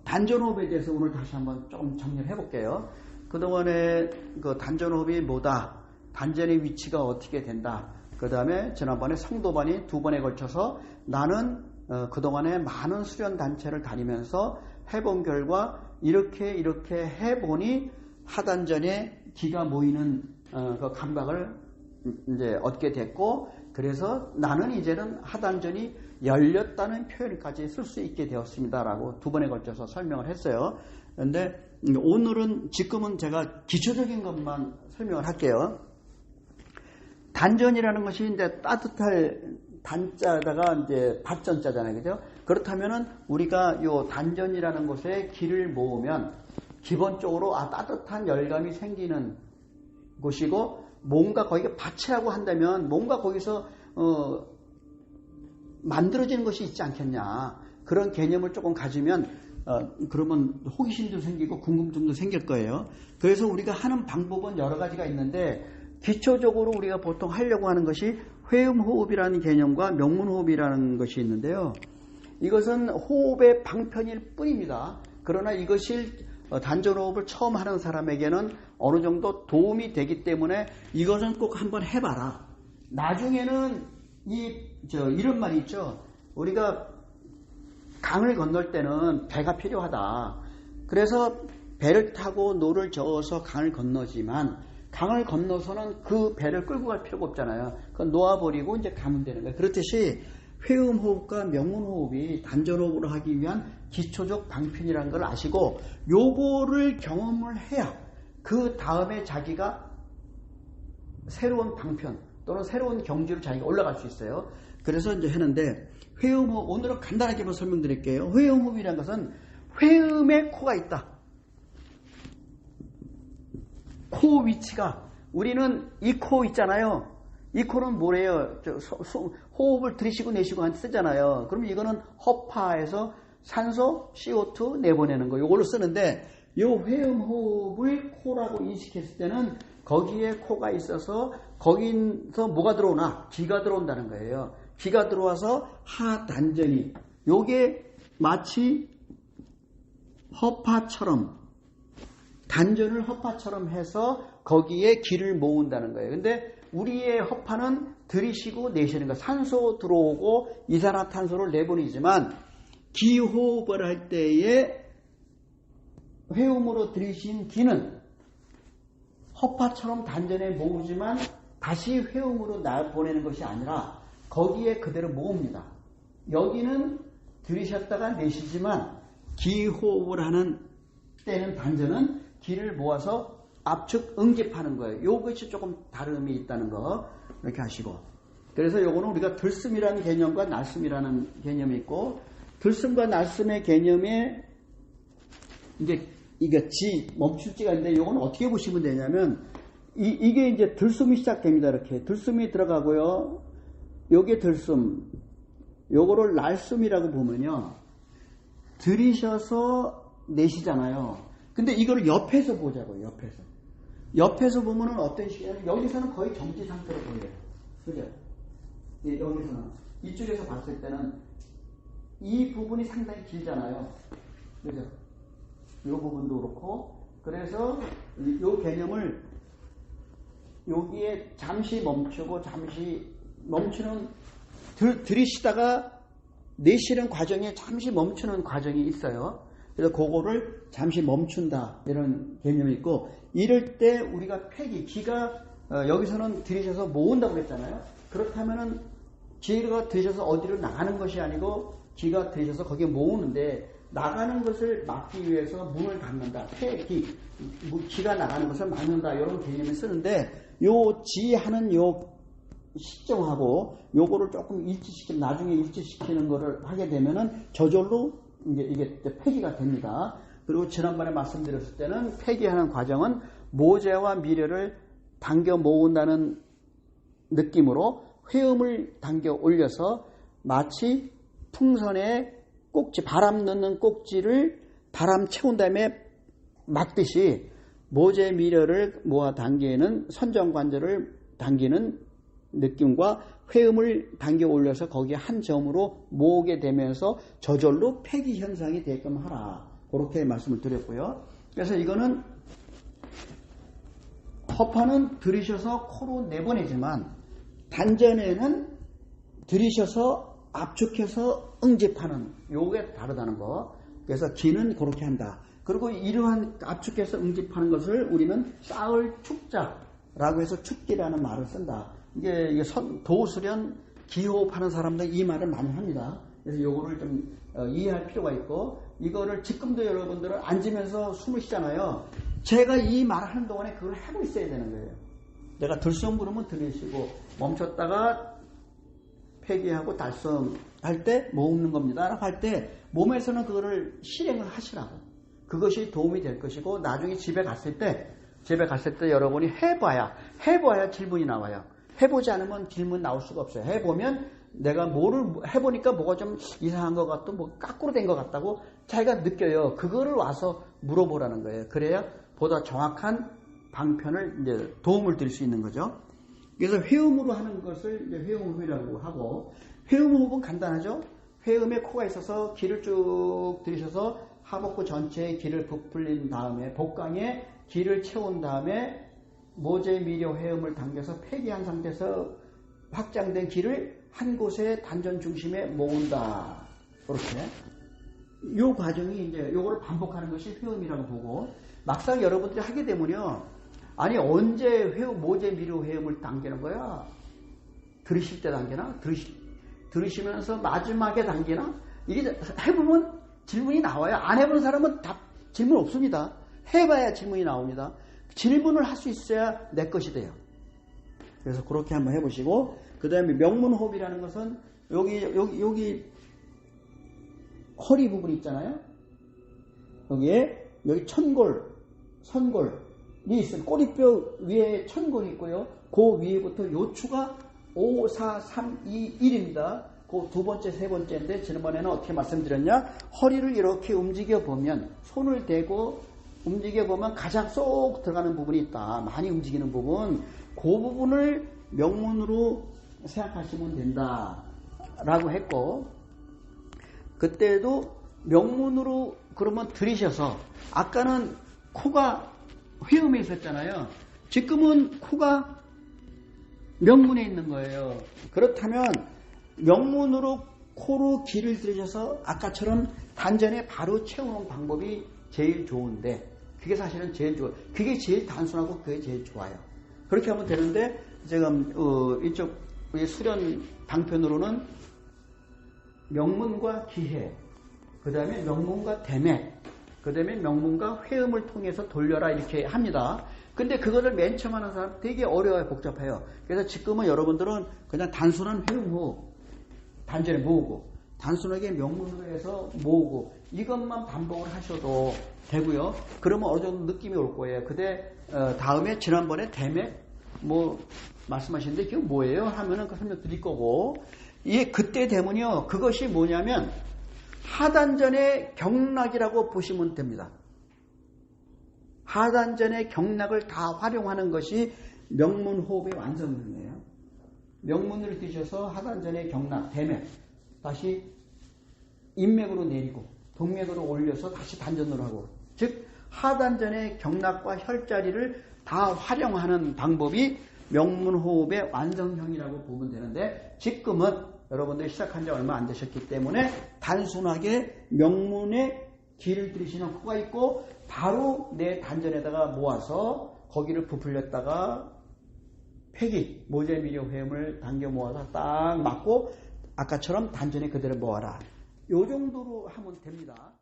단전호흡에 대해서 오늘 다시 한번 조금 정리를 해볼게요. 그동안에 그 단전호흡이 뭐다, 단전의 위치가 어떻게 된다, 그 다음에 지난번에 성도반이 2번에 걸쳐서 나는 그동안에 많은 수련단체를 다니면서 해본 결과 이렇게 해보니 하단전에 기가 모이는 그 감각을 이제 얻게 됐고, 그래서 나는 이제는 하단전이 열렸다는 표현까지 쓸 수 있게 되었습니다라고 2번에 걸쳐서 설명을 했어요. 그런데 오늘은 지금은 제가 기초적인 것만 설명을 할게요. 단전이라는 것이 이제 따뜻할 단자다가 이제 받전자잖아요, 그죠? 그렇다면은 우리가 요 단전이라는 곳에 기를 모으면 기본적으로 따뜻한 열감이 생기는 곳이고, 뭔가 거기가 밭이라고 한다면 뭔가 거기서 만들어지는 것이 있지 않겠냐, 그런 개념을 조금 가지면 그러면 호기심도 생기고 궁금증도 생길 거예요. 그래서 우리가 하는 방법은 여러 가지가 있는데, 기초적으로 우리가 보통 하려고 하는 것이 회음호흡이라는 개념과 명문호흡이라는 것이 있는데요. 이것은 호흡의 방편일 뿐입니다. 그러나 이것이 단전호흡을 처음 하는 사람에게는 어느 정도 도움이 되기 때문에 이것은 꼭 한번 해봐라. 나중에는 이런 말이 있죠. 우리가 강을 건널 때는 배가 필요하다. 그래서 배를 타고 노를 저어서 강을 건너지만, 강을 건너서는 그 배를 끌고 갈 필요가 없잖아요. 그건 놓아버리고 이제 가면 되는 거예요. 그렇듯이 회음호흡과 명문호흡이 단전호흡으로 하기 위한 기초적 방편이라는 걸 아시고, 요거를 경험을 해야 그 다음에 자기가 새로운 방편 또는 새로운 경지로 자기가 올라갈 수 있어요. 그래서 이제 하는데, 회음호흡 오늘은 간단하게만 설명드릴게요. 회음호흡이라는 것은 회음에 코가 있다. 코 위치가, 우리는 이 코 있잖아요. 이 코는 뭐래요? 호흡을 들이쉬고 내쉬고 쓰잖아요. 그럼 이거는 허파에서 산소 CO2 내보내는 거, 이걸로 쓰는데, 이 회음호흡을 코라고 인식했을 때는 거기에 코가 있어서 거기서 뭐가 들어오나? 기가 들어온다는 거예요. 기가 들어와서 하단전이, 요게 마치 허파처럼, 단전을 허파처럼 해서 거기에 기를 모은다는 거예요. 근데 우리의 허파는 들이쉬고 내쉬는 거, 산소 들어오고 이산화탄소를 내보내지만, 기호흡을 할 때에 회음으로 들이쉰 기는 허파처럼 단전에 모으지만 다시 회음으로 보내는 것이 아니라 거기에 그대로 모읍니다. 여기는 들이셨다가 내쉬지만, 기호흡을 하는 때는 단전은 기를 모아서 압축 응집하는 거예요. 이것이 조금 다름이 있다는 거 이렇게 하시고, 그래서 요거는 우리가 들숨이라는 개념과 날숨이라는 개념이 있고, 들숨과 날숨의 개념에 이제 이게 멈출지가 있는데, 요거는 어떻게 보시면 되냐면, 이게 이제 들숨이 시작됩니다. 이렇게 들숨이 들어가고요. 요게 들숨, 요거를 날숨이라고 보면요, 들이셔서 내쉬잖아요. 근데 이거를 옆에서 보자고요. 옆에서 보면은 어떤 식이냐면, 여기서는 거의 정지 상태로 보여요. 그죠? 예, 여기서는. 이쪽에서 봤을 때는 이 부분이 상당히 길잖아요. 그죠? 이 부분도 그렇고, 그래서 이 개념을 여기에 잠시 멈추고 잠시 멈추는, 들이쉬다가 내쉬는 과정에 잠시 멈추는 과정이 있어요. 그래서 그거를 잠시 멈춘다, 이런 개념이 있고, 이럴 때 우리가 폐기, 기가 여기서는 들이셔서 모은다고 그랬잖아요. 그렇다면은 기가 들이셔서 어디로 나가는 것이 아니고 기가 들이셔서 거기에 모으는데, 나가는 것을 막기 위해서 문을 닫는다, 폐기, 기가 나가는 것을 막는다, 이런 개념을 쓰는데, 요 지하는 요 시점하고 요거를 조금 나중에 일치시키는 거를 하게 되면은 저절로 이게 폐기가 됩니다. 그리고 지난번에 말씀드렸을 때는 폐기하는 과정은 모재와 미래를 당겨 모은다는 느낌으로 회음을 당겨 올려서 마치 풍선에 꼭지, 바람 넣는 꼭지를 바람 채운 다음에 막듯이 모재 미래를 모아 당기는 선정관절을 당기는 느낌과 회음을 당겨 올려서 거기에 한 점으로 모으게 되면서 저절로 폐기 현상이 되게끔 하라. 그렇게 말씀을 드렸고요. 그래서 이거는 허파는 들이셔서 코로 내보내지만 단전에는 들이셔서 압축해서 응집하는 요게 다르다는 거. 그래서 기는 그렇게 한다. 그리고 이러한 압축해서 응집하는 것을 우리는 쌓을 축자라고 해서 축기라는 말을 쓴다. 이게 도수련 기호흡하는 사람들 이 말을 많이 합니다. 그래서 요거를 좀 이해할 필요가 있고, 이거를 지금도 여러분들은 앉으면서 숨을 쉬잖아요. 제가 이 말을 하는 동안에 그걸 하고 있어야 되는 거예요. 내가 들숨 부르면 들이쉬고 멈췄다가 폐기하고 달성할 때 모으는 겁니다. 라고 할 때 몸에서는 그거를 실행을 하시라고. 그것이 도움이 될 것이고, 나중에 집에 갔을 때 여러분이 해봐야 질문이 나와요. 해보지 않으면 질문 나올 수가 없어요. 해보면 내가 뭐를 해보니까 뭐가 좀 이상한 것 같고 뭐 까꾸로 된 것 같다고 자기가 느껴요. 그거를 와서 물어보라는 거예요. 그래야 보다 정확한 방편을 이제 도움을 드릴 수 있는 거죠. 그래서 회음으로 하는 것을 이제 회음호흡이라고 하고, 회음호흡은 간단하죠. 회음에 코가 있어서 기를 쭉 들이셔서 하복부 전체에 기를 부풀린 다음에 복강에 기를 채운 다음에 모제 미려 회음을 당겨서 폐기한 상태에서 확장된 기를 한 곳에 단전 중심에 모은다. 그렇게. 요 과정이 이제 요거를 반복하는 것이 회음이라고 보고, 막상 여러분들이 하게 되면요. 아니 언제 모제 미려 회음을 당기는 거야? 들으실 때 당기나? 들으시면서 마지막에 당기나? 이게 해보면 질문이 나와요. 안 해본 사람은 질문 없습니다. 해봐야 질문이 나옵니다. 질문을 할 수 있어야 내 것이 돼요. 그래서 그렇게 한번 해보시고, 그 다음에 명문호흡이라는 것은 여기 허리 부분 있잖아요. 여기 선골이 있어요. 꼬리뼈 위에 천골이 있고요. 그 위에부터 요추가 5, 4, 3, 2, 1입니다. 그 두 번째, 세 번째인데 지난번에는 어떻게 말씀드렸냐? 허리를 이렇게 움직여보면, 손을 대고 움직여보면 가장 쏙 들어가는 부분이 있다. 많이 움직이는 부분. 그 부분을 명문으로 생각하시면 된다. 라고 했고, 그때도 명문으로 그러면 들이셔서, 아까는 코가 회음에 있었잖아요. 지금은 코가 명문에 있는 거예요. 그렇다면 명문으로 코로 기를 들이셔서 아까처럼 단전에 바로 채우는 방법이 제일 좋은데, 그게 사실은 제일 좋아요. 그게 제일 단순하고 그게 제일 좋아요. 그렇게 하면 되는데, 지금 이쪽 수련 방편으로는 명문과 기해, 그 다음에 명문과 대맥, 그 다음에 명문과 회음을 통해서 돌려라 이렇게 합니다. 근데 그거를 맨 처음 하는 사람 되게 어려워요. 복잡해요. 그래서 지금은 여러분들은 그냥 단순한 회음호 단전에 모으고, 단순하게 명문으로 해서 모으고, 이것만 반복을 하셔도 되고요. 그러면 어느 정도 느낌이 올 거예요. 근데 다음에 지난번에 대맥 말씀하시는데 그게 뭐예요? 하면은 그 설명 드릴 거고, 이게 그때 되면요, 그것이 뭐냐면 하단전의 경락이라고 보시면 됩니다. 하단전의 경락을 다 활용하는 것이 명문호흡의 완성형이에요. 명문을 드셔서 하단전의 경락, 대맥, 다시 인맥으로 내리고 동맥으로 올려서 다시 단전으로 하고, 즉 하단전의 경락과 혈자리를 다 활용하는 방법이 명문호흡의 완성형이라고 보면 되는데, 지금은 여러분들이 시작한 지 얼마 안 되셨기 때문에 단순하게 명문에 기를 들이시는 코가 있고 바로 내 단전에다가 모아서 거기를 부풀렸다가 폐기, 모제미려 회음을 당겨 모아서 딱 맞고 아까처럼 단전에 그대로 모아라. 요 정도로 하면 됩니다.